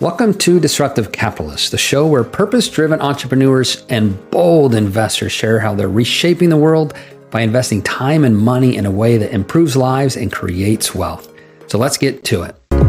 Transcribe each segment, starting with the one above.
Welcome to Disruptive Capitalists, the show where purpose-driven entrepreneurs and bold investors share how they're reshaping the world by investing time and money in a way that improves lives and creates wealth. So let's get to it. All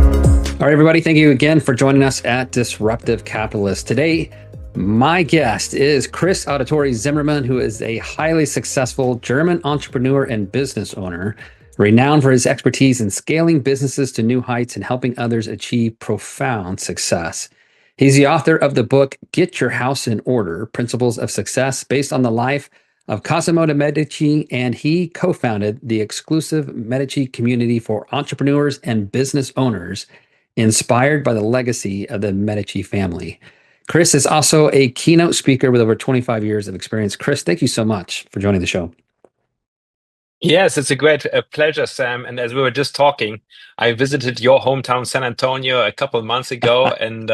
right, everybody, thank you again for joining us at Disruptive Capitalists. Today, my guest is Cris Auditore Zimmermann, who is a highly successful German entrepreneur and business owner, renowned for his expertise in scaling businesses to new heights and helping others achieve profound success. He's the author of the book, Get Your House in Order, Principles of Success, based on the life of Cosimo de' Medici, and he co-founded the exclusive Medici community for entrepreneurs and business owners, inspired by the legacy of the Medici family. Cris is also a keynote speaker with over 25 years of experience. Cris, thank you so much for joining the show. Yes, it's a great pleasure, Sam. And as we were just talking, I visited your hometown, San Antonio, a couple of months ago, and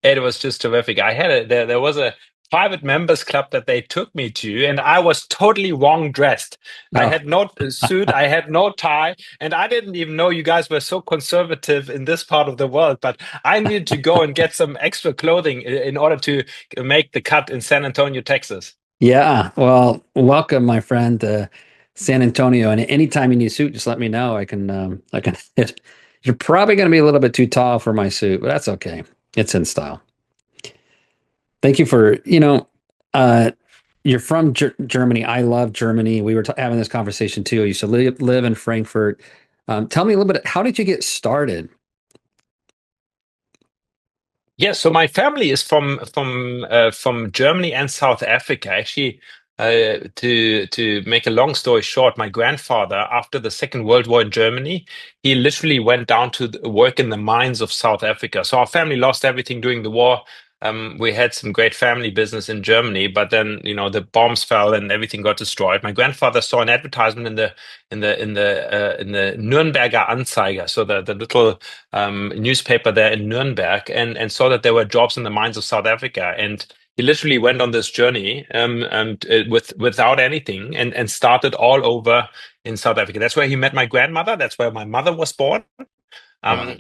it was just terrific. There was a private members club that they took me to, and I was totally wrong dressed. I had no suit, I had no tie, and I didn't even know you guys were so conservative in this part of the world. But I needed to go and get some extra clothing in order to make the cut in San Antonio, Texas. Yeah, well, welcome, my friend. San Antonio, and anytime you need a suit, just let me know. I can. You're probably going to be a little bit too tall for my suit, but that's okay. It's in style. Thank you for, you're from Germany. I love Germany. We were having this conversation too. You used to live in Frankfurt. Tell me a little bit, how did you get started? Yeah, so my family is from Germany and South Africa. Actually, to make a long story short, my grandfather, after the Second World War in Germany, he literally went down to work in the mines of South Africa. So our family lost everything during the war. We had some great family business in Germany, but then the bombs fell and everything got destroyed. My grandfather saw an advertisement in the Nürnberger Anzeiger, so the little newspaper there in Nuremberg, and saw that there were jobs in the mines of South Africa. And he literally went on this journey without anything and started all over in South Africa. That's where he met my grandmother. That's where my mother was born.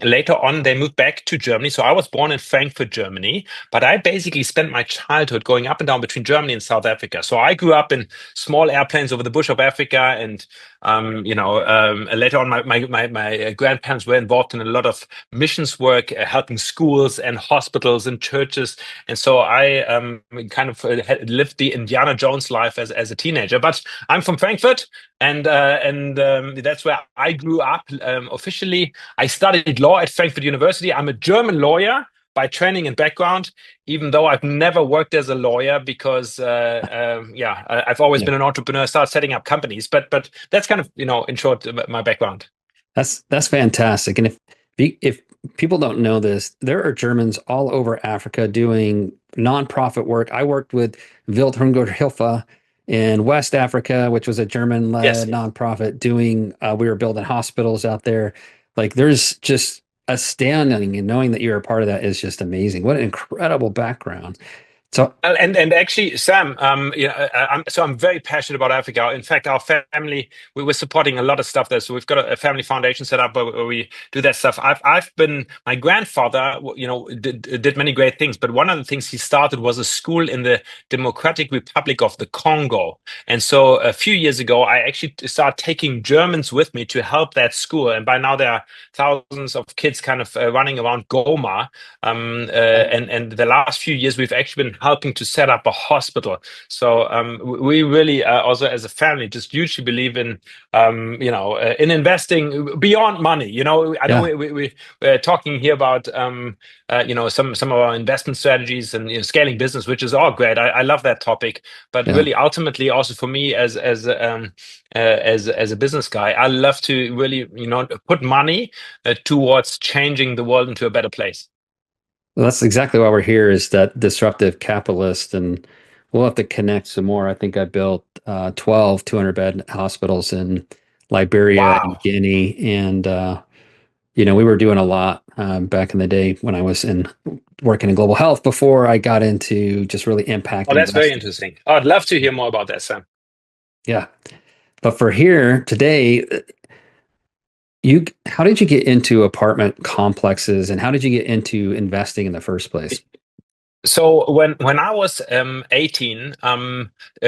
Later on, they moved back to Germany. So I was born in Frankfurt, Germany, but I basically spent my childhood going up and down between Germany and South Africa. So I grew up in small airplanes over the bush of Africa, and later on, my grandparents were involved in a lot of missions work, helping schools and hospitals and churches. And so I kind of lived the Indiana Jones life as a teenager. But I'm from Frankfurt, and that's where I grew up officially. I studied law at Frankfurt University. I'm a German lawyer by training and background, even though I've never worked as a lawyer because, I've always been an entrepreneur, started setting up companies. But that's kind of, in short, my background. That's fantastic. And if people don't know this, there are Germans all over Africa doing nonprofit work. I worked with Wildhungerhilfe in West Africa, which was a German-led nonprofit doing, we were building hospitals out there. Like, there's just astounding, and knowing that you're a part of that is just amazing. What an incredible background. So, and actually, Sam, I'm very passionate about Africa. In fact, our family, we were supporting a lot of stuff there. So we've got a family foundation set up where we do that stuff. My grandfather, did many great things, but one of the things he started was a school in the Democratic Republic of the Congo. And so a few years ago, I actually started taking Germans with me to help that school. And by now there are thousands of kids kind of running around Goma. And the last few years, we've actually been helping to set up a hospital. So we really also as a family just hugely believe in investing beyond money. I know we're talking here about some of our investment strategies and scaling business, which is all great. I love that topic, but really ultimately also for me as a business guy, I love to really put money towards changing the world into a better place. Well, that's exactly why we're here, is that disruptive capitalist, and we'll have to connect some more. I think I built 12 200-bed hospitals in Liberia and Guinea, and we were doing a lot back in the day when I was working in global health before I got into just really impacting. Oh, that's very interesting. I'd love to hear more about that, Sam. Yeah, but for here today, How did you get into apartment complexes and how did you get into investing in the first place? So when I was 18,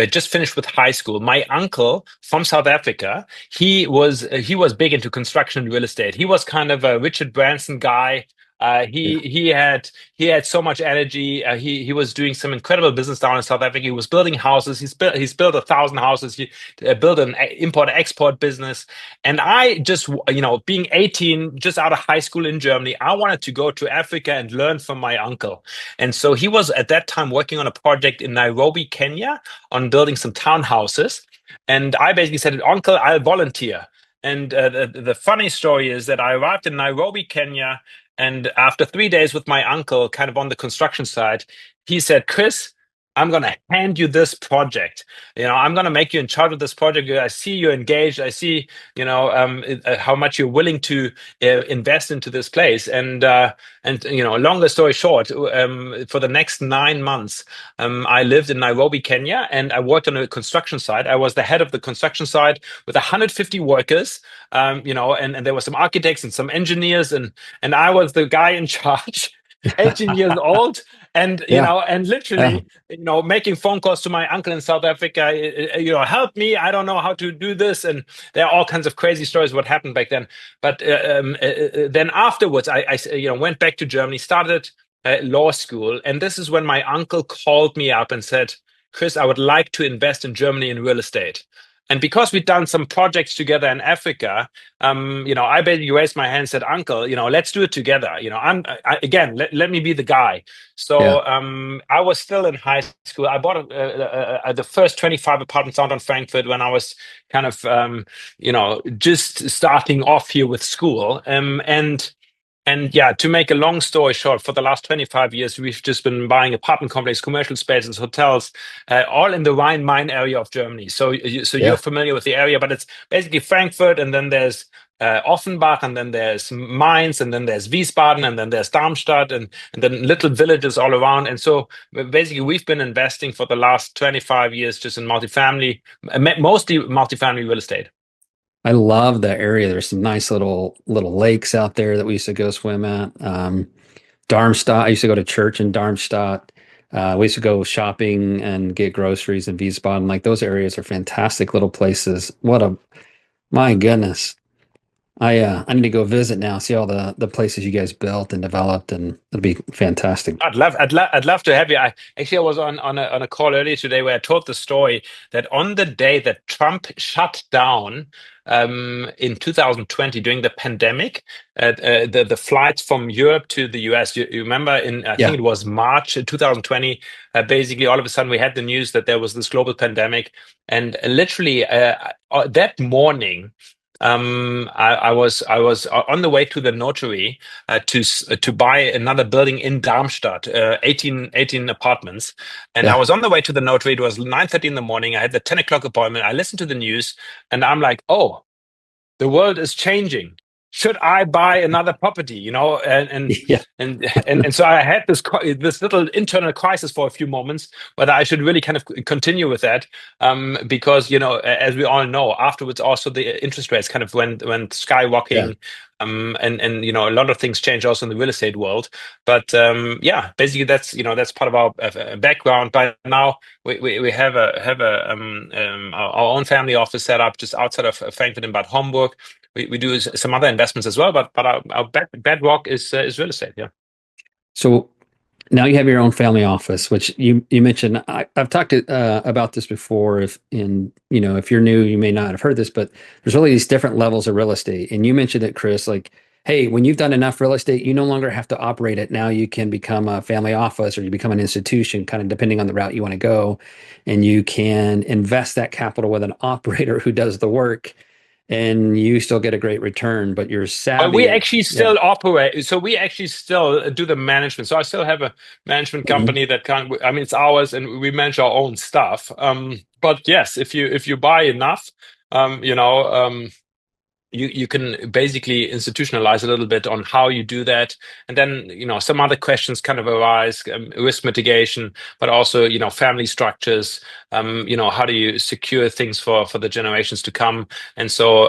just finished with high school, my uncle from South Africa, he was big into construction and real estate. He was kind of a Richard Branson guy. Yeah. He had so much energy. He was doing some incredible business down in South Africa. He was building houses. He's built 1,000 houses. He built an import export business. And I just being 18, just out of high school in Germany, I wanted to go to Africa and learn from my uncle. And so he was at that time working on a project in Nairobi, Kenya, on building some townhouses. And I basically said, Uncle, I'll volunteer. And the funny story is that I arrived in Nairobi, Kenya, and after 3 days with my uncle, kind of on the construction side, he said, Chris, I'm going to hand you this project. I'm going to make you in charge of this project. I see you're engaged. I see, how much you're willing to invest into this place. And longer story short, for the next 9 months, I lived in Nairobi, Kenya, and I worked on a construction site. I was the head of the construction site with 150 workers, and there were some architects and some engineers, and I was the guy in charge. 18 years old, and Yeah. and Yeah. literally, making phone calls to my uncle in South Africa, help me, I don't know how to do this. And there are all kinds of crazy stories what happened back then. But then afterwards, I went back to Germany, started law school, and this is when my uncle called me up and said, Chris, I would like to invest in Germany in real estate. And because we'd done some projects together in Africa, I basically raised my hand and said, Uncle, let's do it together. Again, let me be the guy. Yeah. So I was still in high school. I bought the first 25 apartments out on Frankfurt when I was kind of, just starting off here with school. And yeah, to make a long story short, for the last 25 years, we've just been buying apartment complexes, commercial spaces, hotels, all in the Rhine-Main area of Germany. So you're Yeah. familiar with the area, but it's basically Frankfurt, and then there's Offenbach, and then there's Mainz, and then there's Wiesbaden, and then there's Darmstadt, and then little villages all around. And so basically, we've been investing for the last 25 years just in multifamily, mostly multifamily real estate. I love that area. There's some nice little lakes out there that we used to go swim at. Darmstadt. I used to go to church in Darmstadt. We used to go shopping and get groceries in Wiesbaden. Like those areas are fantastic little places. My goodness. I need to go visit now, see all the places you guys built and developed, and it'll be fantastic. I'd love to have you. I was on a call earlier today where I told the story that on the day that Trump shut down in 2020 during the pandemic, the flights from Europe to the US. You remember I think Yeah. it was March 2020. Basically, all of a sudden we had the news that there was this global pandemic, and literally that morning. I was on the way to the notary to buy another building in Darmstadt, 18 apartments. And I Yeah. was on the way to the notary. It was 9:30 in the morning. I had the 10 o'clock appointment. I listened to the news, and I'm like, oh, the world is changing. Should I buy another property? And and Yeah. and and so I had this little internal crisis for a few moments whether I should really kind of continue with that, because as we all know, afterwards also the interest rates kind of went Yeah. skyrocketing, and a lot of things change also in the real estate world. But yeah, basically that's part of our background. But now we have our own family office set up just outside of Frankfurt in Bad Homburg. We do some other investments as well, but our bedrock is real estate. Yeah. So now you have your own family office, which you mentioned. I've talked about this before. If you're new, you may not have heard this, but there's really these different levels of real estate. And you mentioned it, Chris, like, hey, when you've done enough real estate, you no longer have to operate it. Now you can become a family office or you become an institution, kind of depending on the route you want to go. And you can invest that capital with an operator who does the work and you still get a great return, but you're But we savvy. actually Yeah. still operate. So we actually still do the management. So I still have a management Mhm. company I mean, it's ours, and we manage our own stuff. But yes, if you buy enough, um, you know, um, you can basically institutionalize a little bit on how you do that. And then, some other questions kind of arise, risk mitigation, but also, family structures, how do you secure things for the generations to come? And so,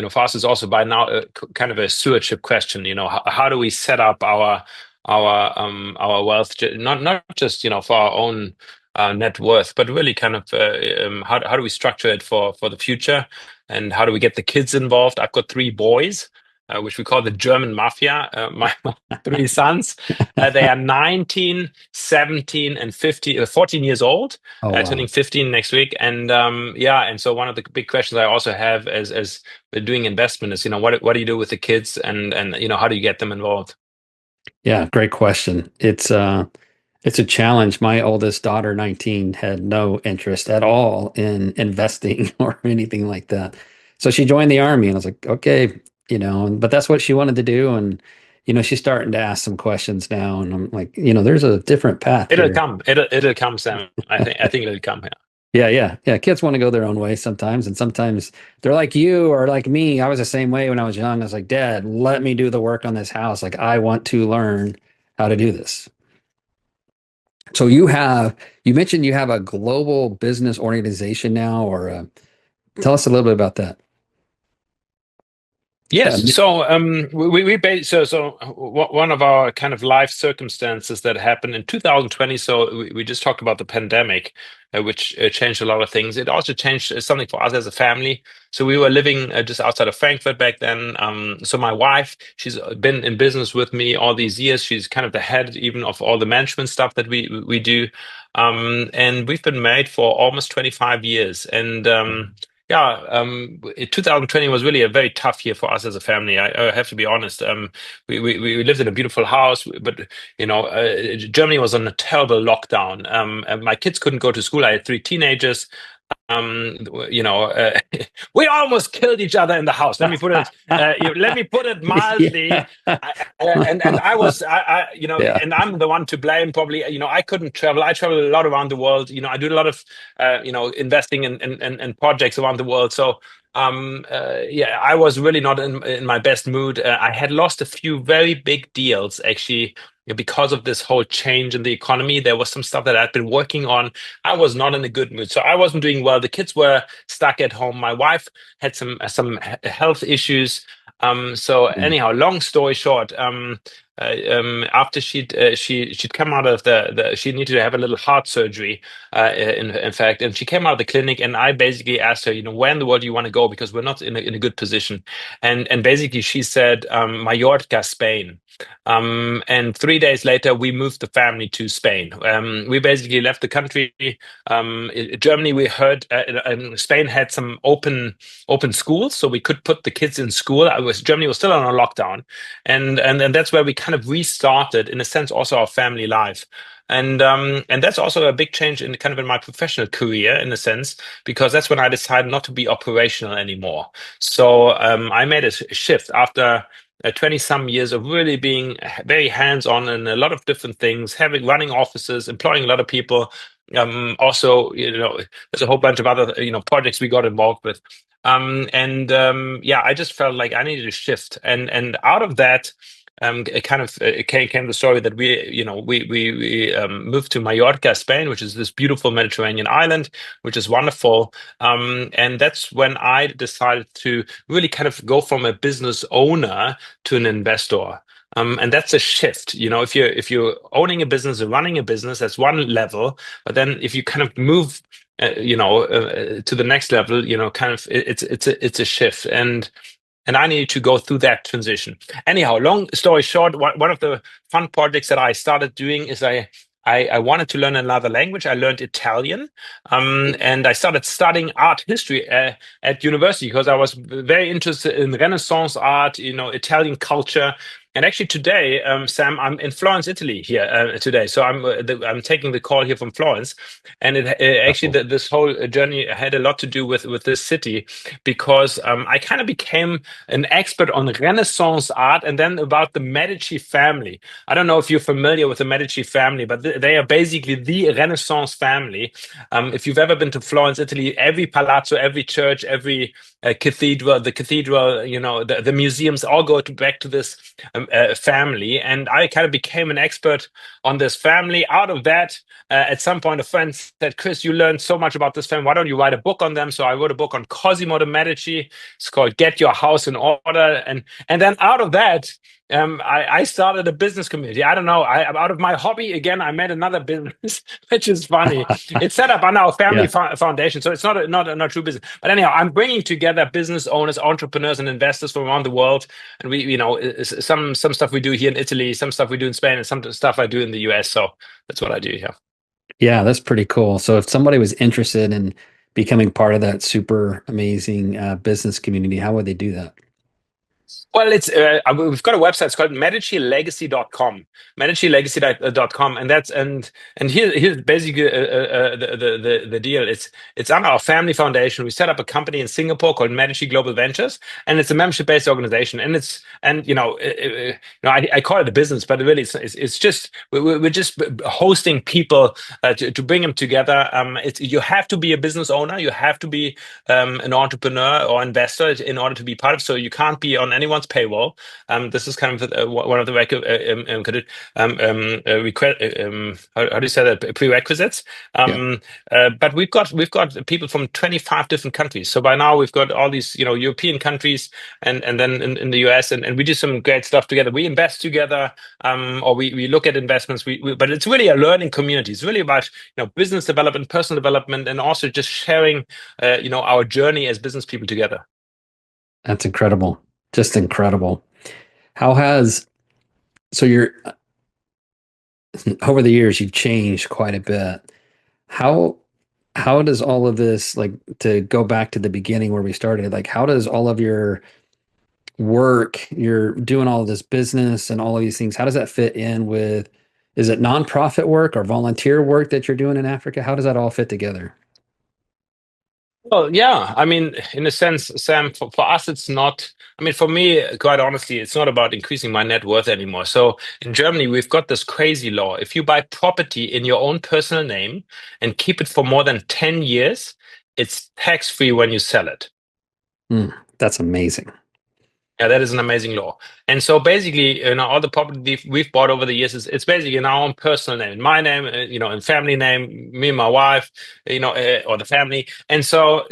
for us, it's also by now kind of a stewardship question. How do we set up our wealth, not just, for our own net worth, but really kind of how do we structure it for the future, and how do we get the kids involved? I've got 3 boys, which we call the German mafia. My 3 sons, they are 19, 17, and 14 years old, Oh, wow. turning 15 next week. And and so one of the big questions I also have as we're doing investment is, what do you do with the kids, and how do you get them involved? Yeah, great question. It's a challenge. My oldest daughter, 19, had no interest at all in investing or anything like that. So she joined the army, and I was like, okay, but that's what she wanted to do. And, she's starting to ask some questions now. And I'm like, there's a different path It'll here. come. It'll come, Sam. I think it'll come. Yeah. Yeah, yeah, yeah. Kids want to go their own way sometimes. And sometimes they're like you or like me. I was the same way when I was young. I was like, Dad, let me do the work on this house. Like, I want to learn how to do this. So you mentioned you have a global business organization now, or tell us a little bit about that. Yes. So one of our kind of life circumstances that happened in 2020. So we just talked about the pandemic, which changed a lot of things. It also changed something for us as a family. So we were living just outside of Frankfurt back then. So my wife, she's been in business with me all these years. She's kind of the head even of all the management stuff that we do. And we've been married for almost 25 years. And 2020 was really a very tough year for us as a family. I have to be honest. We lived in a beautiful house, but Germany was on a terrible lockdown. And my kids couldn't go to school. I had 3 teenagers. Um, you know, uh, we almost killed each other in the house. Let me put it mildly. Yeah. And I was, Yeah. and I'm the one to blame. Probably, I couldn't travel. I travel a lot around the world. I do a lot of, investing in projects around the world. So, I was really not in my best mood. I had lost a few very big deals actually because of this whole change in the economy. There was some stuff that I'd been working on. I was not in a good mood, so I wasn't doing well. The kids were stuck at home. My wife had some health issues. So anyhow, long story short, after she'd come out of she needed to have a little heart surgery, in fact, and she came out of the clinic, and I basically asked her, where in the world do you want to go, because we're not in a good position, and basically she said, Mallorca, Spain. And 3 days later, we moved the family to Spain. We basically left the country. Germany, we heard, Spain had some open schools, so we could put the kids in school. Germany was still on a lockdown, and that's where we kind of restarted, in a sense, also our family life. And that's also a big change in my professional career, in a sense, because that's when I decided not to be operational anymore. So I made a shift after 20 some years of really being very hands-on in a lot of different things, running offices, employing a lot of people. Also, there's a whole bunch of other, projects we got involved with. I just felt like I needed to shift. And out of that, it came the story that we moved to Mallorca, Spain, which is this beautiful Mediterranean island, which is wonderful. And that's when I decided to really kind of go from a business owner to an investor. And that's a shift. If you're owning a business or running a business, that's one level. But then if you kind of move, to the next level, it's a shift. And I needed to go through that transition. Anyhow, long story short, one of the fun projects that I started doing is I wanted to learn another language. I learned Italian, and I started studying art history at university because I was very interested in Renaissance art, Italian culture. And actually today, Sam, I'm in Florence, Italy here today. So I'm taking the call here from Florence, and actually Oh, this whole journey had a lot to do with this city because I kind of became an expert on Renaissance art and then about the Medici family. I don't know if you're familiar with the Medici family, but they are basically the Renaissance family. If you've ever been to Florence, Italy, every palazzo, every church, every cathedral, the cathedral, the museums all go back to this family. And I kind of became an expert on this family. Out of that, at some point, a friend said, Chris, you learned so much about this family. Why don't you write a book on them? So I wrote a book on Cosimo de' Medici. It's called Get Your House in Order. And then out of that, I started a business community. I don't know. Out of my hobby, again, I made another business, which is funny. It's set up on our family yeah. foundation, so it's not true business. But anyhow, I'm bringing together business owners, entrepreneurs, and investors from around the world. And we, some stuff we do here in Italy, some stuff we do in Spain, and some stuff I do in the US. So that's what I do here. Yeah, that's pretty cool. So if somebody was interested in becoming part of that super amazing business community, how would they do that? Well, we've got a website. It's called medicilegacy.com, medicilegacy.com, and here's basically the deal. It's on our family foundation. We set up a company in Singapore called Medici Global Ventures, and it's a membership-based organization. I call it a business, but really it's just we're just hosting people to bring them together. You have to be a business owner. You have to be an entrepreneur or investor in order to be part of. So you can't be on anyone's payroll. This is kind of one of the how do you say that, prerequisites. Yeah. But we've got people from 25 different countries. So by now we've got all these European countries and then in the US, and we do some great stuff together. We invest together, or we look at investments. But it's really a learning community. It's really about business development, personal development, and also just sharing our journey as business people together. That's incredible. Just incredible. How has, so you're, over the years, you've changed quite a bit. How, how does all of this, like, to go back to the beginning where we started, like, how does all of your work, you're doing all of this business and all of these things, how does that fit in with, is it nonprofit work or volunteer work that you're doing in Africa? How does that all fit together? Well, yeah. I mean, in a sense, Sam, for us, it's not, I mean, for me, quite honestly, it's not about increasing my net worth anymore. So in Germany, we've got this crazy law. If you buy property in your own personal name and keep it for more than 10 years, it's tax free when you sell it. Mm, that's amazing. Yeah, that is an amazing law. And so basically, all the property we've bought over the years it's basically in our own personal name, in my name, and family name, me and my wife, or the family. And so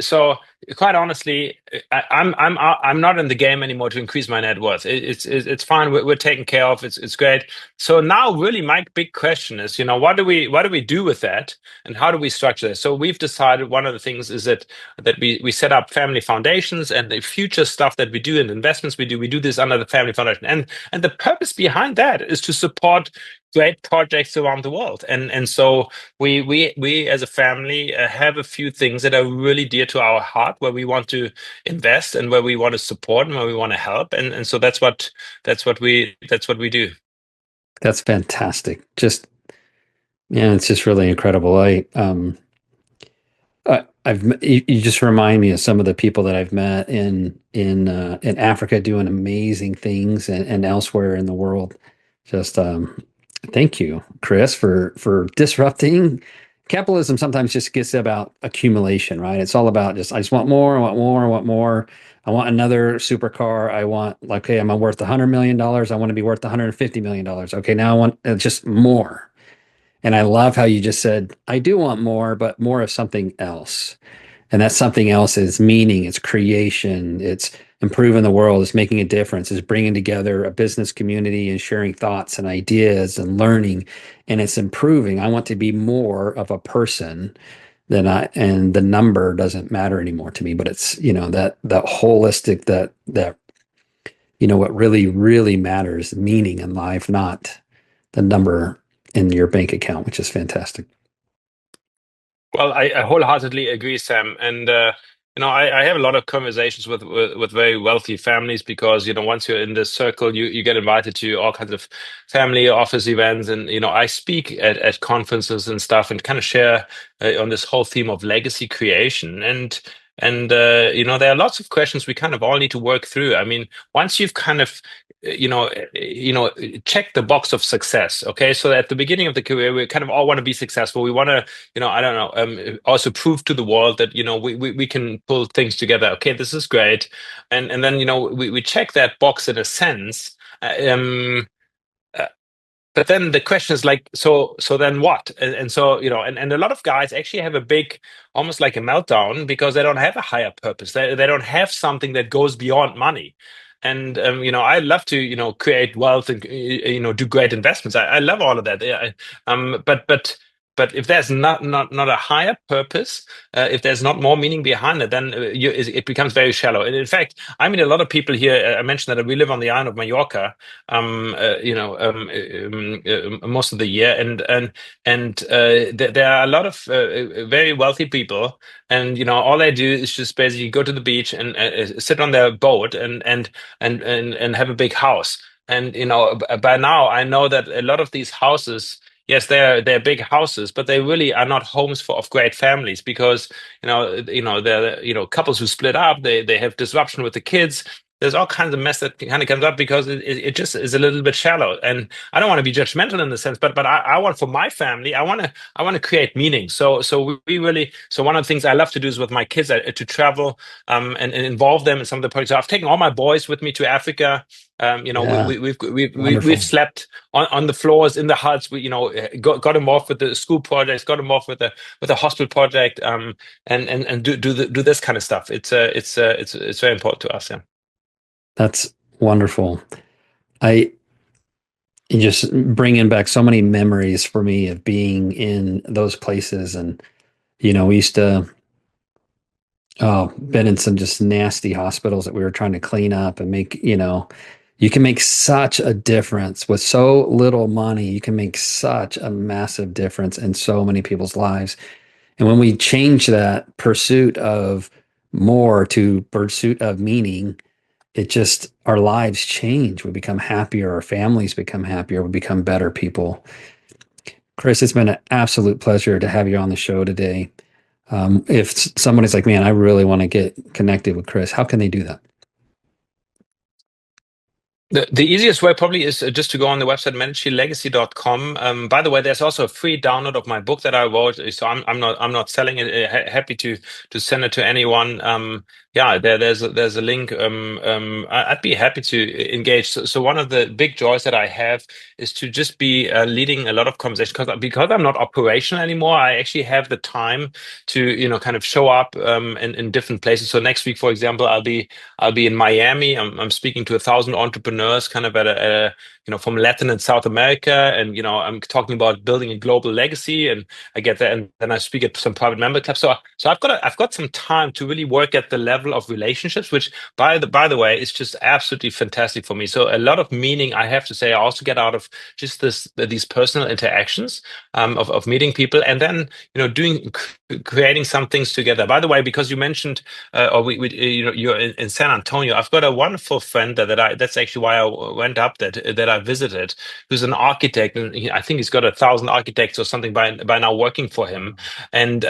quite honestly, I'm not in the game anymore to increase my net worth. It's fine. We're taken care of. It's great. So now, really, my big question is, what do we do with that, and how do we structure this? So we've decided one of the things is that we set up family foundations, and the future stuff that we do and investments we do this under the family foundation. And the purpose behind that is to support great projects around the world. And so we as a family have a few things that are really dear to our heart, where we want to invest and where we want to support and where we want to help. And so that's what we do. That's fantastic. Just, yeah, it's just really incredible. You just remind me of some of the people that I've met in Africa doing amazing things and elsewhere in the world. Just thank you, Chris, for disrupting capitalism. Sometimes just gets about accumulation, right? It's all about just I just want more, I want more, I want more. I want another supercar. I want like, okay, I'm worth $100 million. I want to be worth $150 million. Okay, now I want just more. And I love how you just said, I do want more, but more of something else. And that something else is meaning, it's creation, it's improving the world, it's making a difference, it's bringing together a business community and sharing thoughts and ideas and learning. And it's improving. I want to be more of a person and the number doesn't matter anymore to me, but it's, that holistic, what really, really matters, meaning in life, not the number in your bank account, which is fantastic. Well, I wholeheartedly agree, Sam. And I have a lot of conversations with very wealthy families because, once you're in this circle, you get invited to all kinds of family office events. And, I speak at conferences and stuff and kind of share on this whole theme of legacy creation. And there are lots of questions we kind of all need to work through. I mean, once you've kind of check the box of success. Okay, so at the beginning of the career, we kind of all want to be successful. We want to, I don't know, also prove to the world that we can pull things together. Okay, this is great, and then we check that box in a sense. Uh, but then the question is like, so then what? And so, and a lot of guys actually have a big, almost like a meltdown because they don't have a higher purpose. They don't have something that goes beyond money. And I love to create wealth and do great investments. I love all of that. Yeah, but if there's not a higher purpose, if there's not more meaning behind it, then it becomes very shallow. And in fact, I mean, a lot of people here. I mentioned that we live on the island of Mallorca, most of the year, and there are a lot of very wealthy people, and all they do is just basically go to the beach and sit on their boat and have a big house. And by now I know that a lot of these houses, yes, they're big houses, but they really are not homes of great families because they're couples who split up, they have disruption with the kids. There's all kinds of mess that kind of comes up because it just is a little bit shallow. And I don't want to be judgmental in the sense, but I want, for my family, I want to create meaning. So we really, so one of the things I love to do is with my kids to travel and involve them in some of the projects. So I've taken all my boys with me to Africa. Yeah, We've wonderful. slept on the floors in the huts. We got involved with the school projects, got involved with the hospital project, and do this kind of stuff. It's very important to us. Yeah. That's wonderful. I You just bringing back so many memories for me of being in those places. And, we used to, oh, been in some just nasty hospitals that we were trying to clean up and make, you can make such a difference with so little money. You can make such a massive difference in so many people's lives. And when we change that pursuit of more to pursuit of meaning, it just, our lives change. We become happier, our families become happier, we become better people. Cris, it's been an absolute pleasure to have you on the show today. If somebody's like, man, I really want to get connected with Cris, how can they do that? The easiest way probably is just to go on the website managelegacy.com. By the way, there's also a free download of my book that I wrote. So I'm not selling it. Happy to send it to anyone. Yeah, there's a link. I'd be happy to engage. So one of the big joys that I have is to just be leading a lot of conversations because I'm not operational anymore. I actually have the time to kind of show up in different places. So next week, for example, I'll be in Miami. I'm speaking to 1,000 entrepreneurs kind of at a from Latin and South America, and I'm talking about building a global legacy, and I get that, and then I speak at some private member clubs. So I've got some time to really work at the level of relationships, which by the way is just absolutely fantastic for me. So a lot of meaning, I have to say, I also get out of just these personal interactions of meeting people, and then creating some things together. By the way, because you mentioned you're in San Antonio, I've got a wonderful friend that's actually why I went up that I visited, who's an architect, and I think he's got 1,000 architects or something by now working for him, and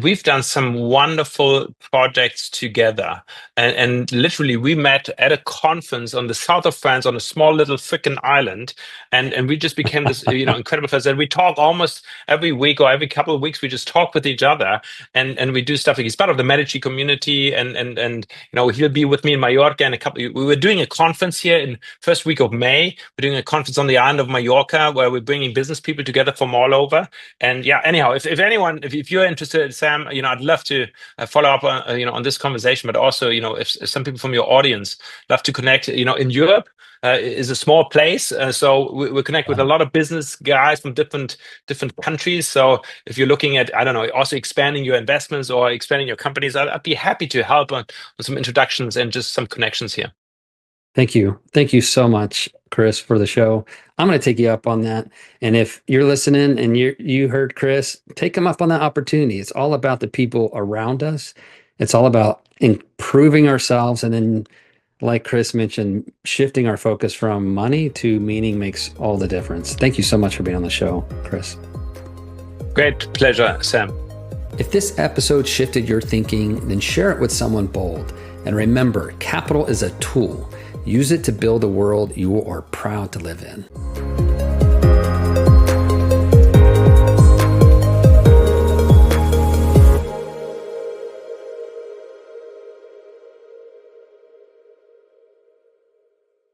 we've done some wonderful projects together, and literally we met at a conference on the south of France on a small little freaking island, and we just became this incredible friends, and we talk almost every week or every couple of weeks. We just talk with each other, and we do stuff. He's part of the Medici community, and he'll be with me in Mallorca in a couple. We were doing a conference here in first week of May. We're doing a conference on the island of Mallorca where we're bringing business people together from all over. And yeah, anyhow, if you're interested, Sam, I'd love to follow up on this conversation. But also, if some people from your audience love to connect, in Europe. Is a small place, so we connect with a lot of business guys from different countries. So if you're looking at, I don't know, also expanding your investments or expanding your companies, I'd be happy to help on some introductions and just some connections here. Thank you so much, Cris, for the show. I'm going to take you up on that. And if you're listening and you heard Cris, take him up on that opportunity. It's all about the people around us. It's all about improving ourselves. And then, like Cris mentioned, shifting our focus from money to meaning makes all the difference. Thank you so much for being on the show, Cris. Great pleasure, Sam. If this episode shifted your thinking, then share it with someone bold. And remember, capital is a tool. Use it to build a world you are proud to live in.